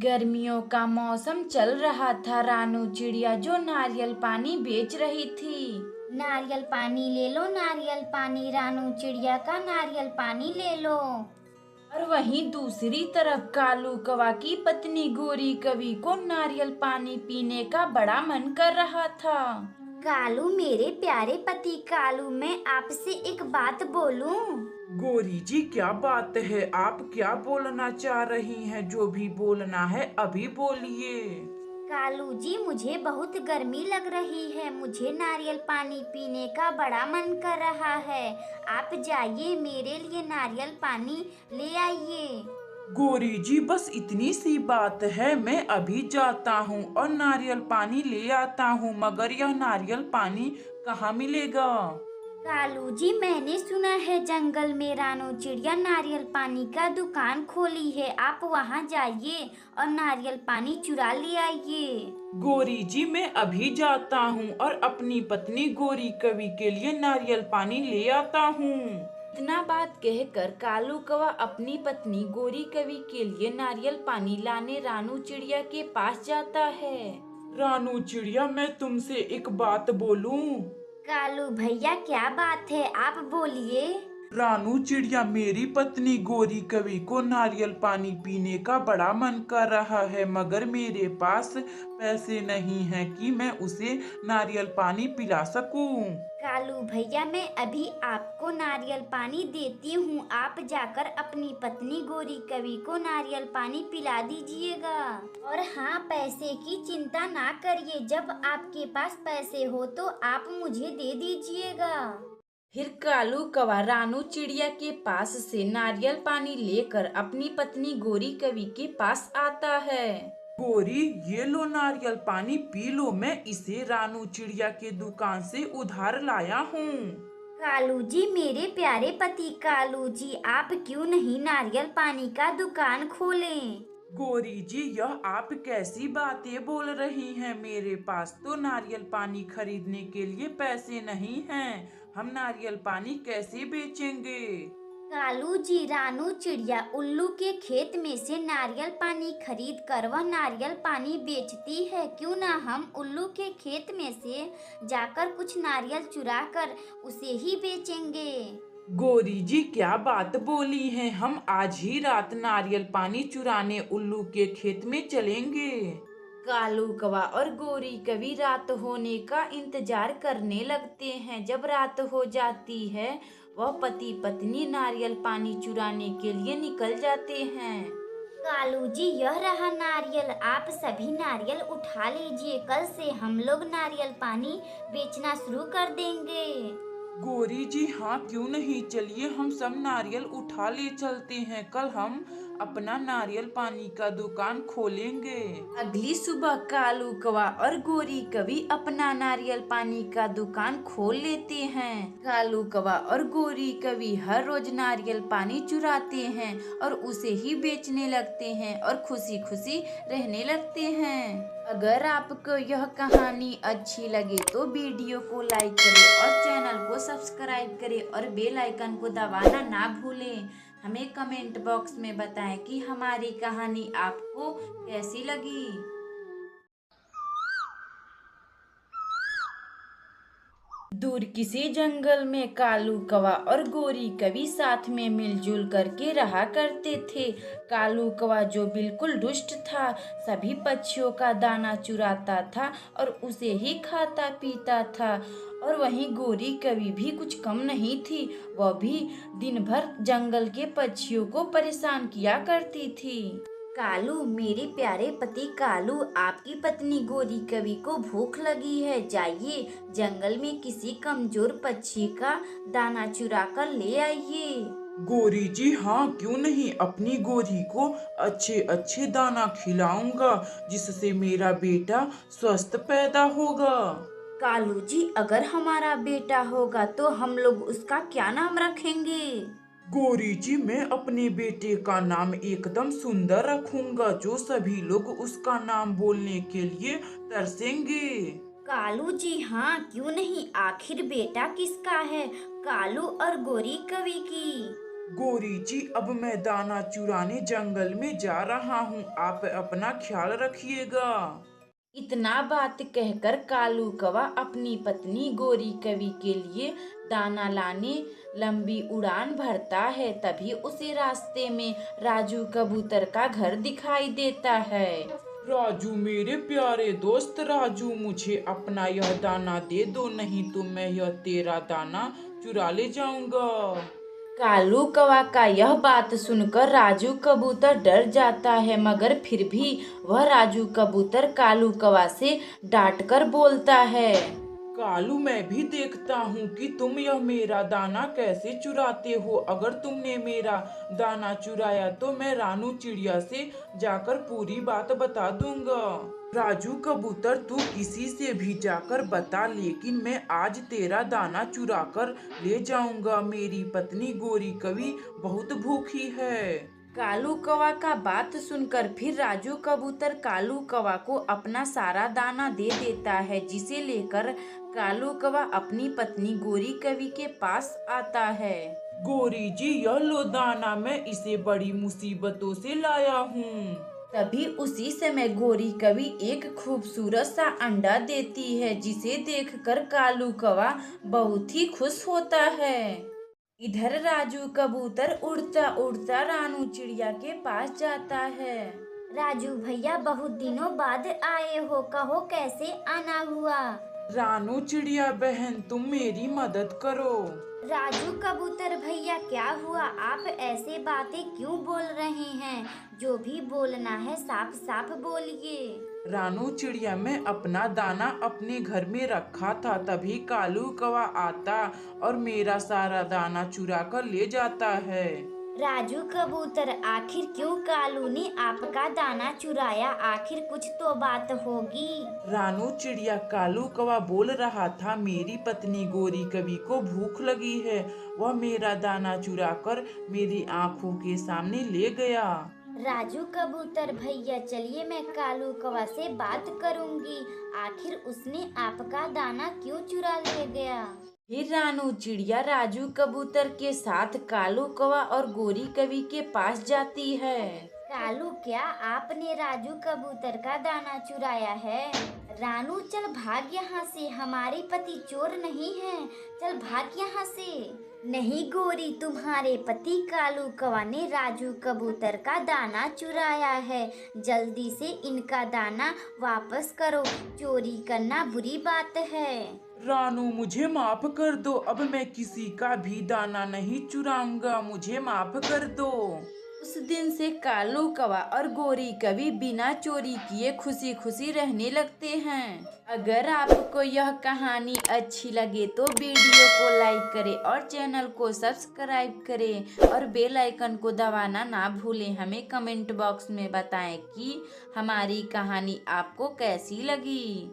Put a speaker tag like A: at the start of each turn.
A: गर्मियों का मौसम चल रहा था। रानू चिड़िया जो नारियल पानी बेच रही थी।
B: नारियल पानी ले लो, नारियल पानी, रानू चिड़िया का नारियल पानी ले लो।
A: और वहीं दूसरी तरफ कालू कौवा की पत्नी गोरी कवि को नारियल पानी पीने का बड़ा मन कर रहा था।
B: कालू, मेरे प्यारे पति कालू, मैं आपसे एक बात बोलूं?
C: गोरी जी, क्या बात है? आप क्या बोलना चाह रही हैं? जो भी बोलना है अभी बोलिए।
B: कालू जी, मुझे बहुत गर्मी लग रही है, मुझे नारियल पानी पीने का बड़ा मन कर रहा है। आप जाइए, मेरे लिए नारियल पानी ले आइए।
C: गोरी जी, बस इतनी सी बात है। मैं अभी जाता हूँ और नारियल पानी ले आता हूँ, मगर यह नारियल पानी कहाँ मिलेगा?
B: कालू जी, मैंने सुना है जंगल में रानू चिड़िया नारियल पानी का दुकान खोली है। आप वहाँ जाइए और नारियल पानी चुरा ले आइए।
C: गोरी जी, मैं अभी जाता हूँ और अपनी पत्नी गोरी कवि के लिए नारियल पानी ले आता हूँ।
A: इतना बात कहकर कालू कौवा अपनी पत्नी गोरी कवि के लिए नारियल पानी लाने रानू चिड़िया के पास जाता है।
C: रानू चिड़िया, मैं तुमसे एक बात बोलूं?
B: कालू भैया, क्या बात है? आप बोलिए।
C: रानू चिड़िया, मेरी पत्नी गोरी कवि को नारियल पानी पीने का बड़ा मन कर रहा है, मगर मेरे पास पैसे नहीं हैं कि मैं उसे नारियल पानी पिला सकूं।
B: कालू भैया, मैं अभी आपको नारियल पानी देती हूँ। आप जाकर अपनी पत्नी गोरी कवि को नारियल पानी पिला दीजिएगा। और हाँ, पैसे की चिंता ना करिए, जब आपके पास पैसे हो तो आप मुझे दे दीजिएगा।
A: फिर कालू कौवा रानू चिड़िया के पास से नारियल पानी लेकर अपनी पत्नी गोरी कवि के पास आता है।
C: गोरी, ये लो नारियल पानी, पी लो। मैं इसे रानू चिड़िया के दुकान से उधार लाया हूँ।
B: कालू जी, मेरे प्यारे पति कालू जी, आप क्यों नहीं नारियल पानी का दुकान खोलें?
C: गोरी जी, यह आप कैसी बातें बोल रही हैं? मेरे पास तो नारियल पानी खरीदने के लिए पैसे नहीं हैं। हम नारियल पानी कैसे बेचेंगे?
B: कालू जी, रानू चिड़िया उल्लू के खेत में से नारियल पानी खरीद कर वह नारियल पानी बेचती है। क्यों ना हम उल्लू के खेत में से जाकर कुछ नारियल चुरा कर उसे ही बेचेंगे।
C: गोरी जी, क्या बात बोली है? हम आज ही रात नारियल पानी चुराने उल्लू के खेत में चलेंगे।
A: कालू कौवा और गोरी कवि रात होने का इंतजार करने लगते हैं। जब रात हो जाती है, वह पति पत्नी नारियल पानी चुराने के लिए निकल जाते हैं।
B: कालू जी, यह रहा नारियल, आप सभी नारियल उठा लीजिए। कल से हम लोग नारियल पानी बेचना शुरू कर देंगे।
C: गोरी जी, हाँ, क्यों नहीं, चलिए हम सब नारियल उठा ले चलते हैं। कल हम अपना नारियल पानी का दुकान खोलेंगे।
A: अगली सुबह कालू कौवा और गोरी कवि अपना नारियल पानी का दुकान खोल लेते हैं। कालू कौवा और गोरी कवि हर रोज नारियल पानी चुराते हैं और उसे ही बेचने लगते हैं और खुशी खुशी रहने लगते हैं। अगर आपको यह कहानी अच्छी लगे तो वीडियो को लाइक करें और चैनल को सब्सक्राइब करें और बेल आइकन को दबाना ना भूलें। हमें कमेंट बॉक्स में बताएं कि हमारी कहानी आपको कैसी लगी। दूर किसी जंगल में कालू कौवा और गोरी कवि साथ में मिलजुल करके रहा करते थे। कालू कौवा जो बिल्कुल दुष्ट था, सभी पक्षियों का दाना चुराता था और उसे ही खाता पीता था। और वहीं गोरी कवि भी कुछ कम नहीं थी, वह भी दिन भर जंगल के पक्षियों को परेशान किया करती थी।
B: कालू, मेरे प्यारे पति कालू, आपकी पत्नी गोरी कवि को भूख लगी है। जाइए, जंगल में किसी कमजोर पक्षी का दाना चुरा कर ले आइए।
C: गोरी जी, हाँ, क्यों नहीं, अपनी गोरी को अच्छे अच्छे दाना खिलाऊंगा, जिससे मेरा बेटा स्वस्थ पैदा होगा।
B: कालू जी, अगर हमारा बेटा होगा तो हम लोग उसका क्या नाम रखेंगे?
C: गोरी जी, मैं अपने बेटे का नाम एकदम सुंदर रखूंगा, जो सभी लोग उसका नाम बोलने के लिए तरसेंगे।
B: कालू जी, हाँ, क्यों नहीं, आखिर बेटा किसका है? कालू और गोरी कवि की।
C: गोरी जी, अब मैं दाना चुराने जंगल में जा रहा हूँ, आप अपना ख्याल रखिएगा।
A: इतना बात कहकर कालू कौवा अपनी पत्नी गोरी कवि के लिए दाना लाने लंबी उड़ान भरता है। तभी उसे रास्ते में राजू कबूतर का घर दिखाई देता है।
C: राजू, मेरे प्यारे दोस्त राजू, मुझे अपना यह दाना दे दो, नहीं तो मैं यह तेरा दाना चुरा ले जाऊंगा।
A: कालू कौवा का यह बात सुनकर राजू कबूतर डर जाता है, मगर फिर भी वह राजू कबूतर कालू कौवा से डांट कर बोलता है।
C: कालू, मैं भी देखता हूँ कि तुम यह मेरा दाना कैसे चुराते हो। अगर तुमने मेरा दाना चुराया तो मैं रानू चिड़िया से जाकर पूरी बात बता दूंगा। राजू कबूतर, तू किसी से भी जाकर बता, लेकिन मैं आज तेरा दाना चुरा कर ले जाऊंगा। मेरी पत्नी गोरी कवि बहुत भूखी है।
A: कालू कौवा का बात सुनकर फिर राजू कबूतर कालू कौवा को अपना सारा दाना दे देता है, जिसे लेकर कालू कौवा अपनी पत्नी गोरी कवि के पास आता है।
C: गोरी जी, यह लो दाना, मैं इसे बड़ी मुसीबतों से लाया हूँ।
A: तभी उसी समय गोरी कवि एक खूबसूरत सा अंडा देती है, जिसे देखकर कालू कौवा बहुत ही खुश होता है। इधर राजू कबूतर उड़ता उड़ता रानू चिड़िया के पास जाता है।
B: राजू भैया, बहुत दिनों बाद आए हो, कहो कैसे आना हुआ।
C: रानू चिड़िया बहन, तुम मेरी मदद करो।
B: राजू कबूतर भैया, क्या हुआ? आप ऐसे बातें क्यों बोल रहे हैं? जो भी बोलना है साफ साफ बोलिए।
C: रानू चिड़िया, मैं अपना दाना अपने घर में रखा था, तभी कालू कौवा आता और मेरा सारा दाना चुरा कर ले जाता है।
B: राजू कबूतर, आखिर क्यों कालू ने आपका दाना चुराया? आखिर कुछ तो बात होगी।
C: रानू चिड़िया, कालू कौवा बोल रहा था, मेरी पत्नी गोरी कवि को भूख लगी है, वह मेरा दाना चुरा कर मेरी आंखों के सामने ले गया।
B: राजू कबूतर भैया, चलिए मैं कालू कौवा से बात करूंगी, आखिर उसने आपका दाना क्यों चुरा ले गया।
A: फिर रानू चिड़िया राजू कबूतर के साथ कालू कौवा और गोरी कवि के पास जाती है।
B: कालू, क्या आपने राजू कबूतर का दाना चुराया है? रानू, चल भाग यहाँ से, हमारे पति चोर नहीं हैं, चल भाग यहाँ से। नहीं गोरी, तुम्हारे पति कालू कौवा ने राजू कबूतर का दाना चुराया है, जल्दी से इनका दाना वापस करो, चोरी करना बुरी बात है।
C: रानू, मुझे माफ कर दो, अब मैं किसी का भी दाना नहीं चुराऊंगा, मुझे माफ कर दो।
A: उस दिन से कालू कौवा और गोरी कवि बिना चोरी किए खुशी खुशी रहने लगते हैं। अगर आपको यह कहानी अच्छी लगे तो वीडियो को लाइक करें और चैनल को सब्सक्राइब करें और बेल आइकन को दबाना ना भूलें। हमें कमेंट बॉक्स में बताएं कि हमारी कहानी आपको कैसी लगी।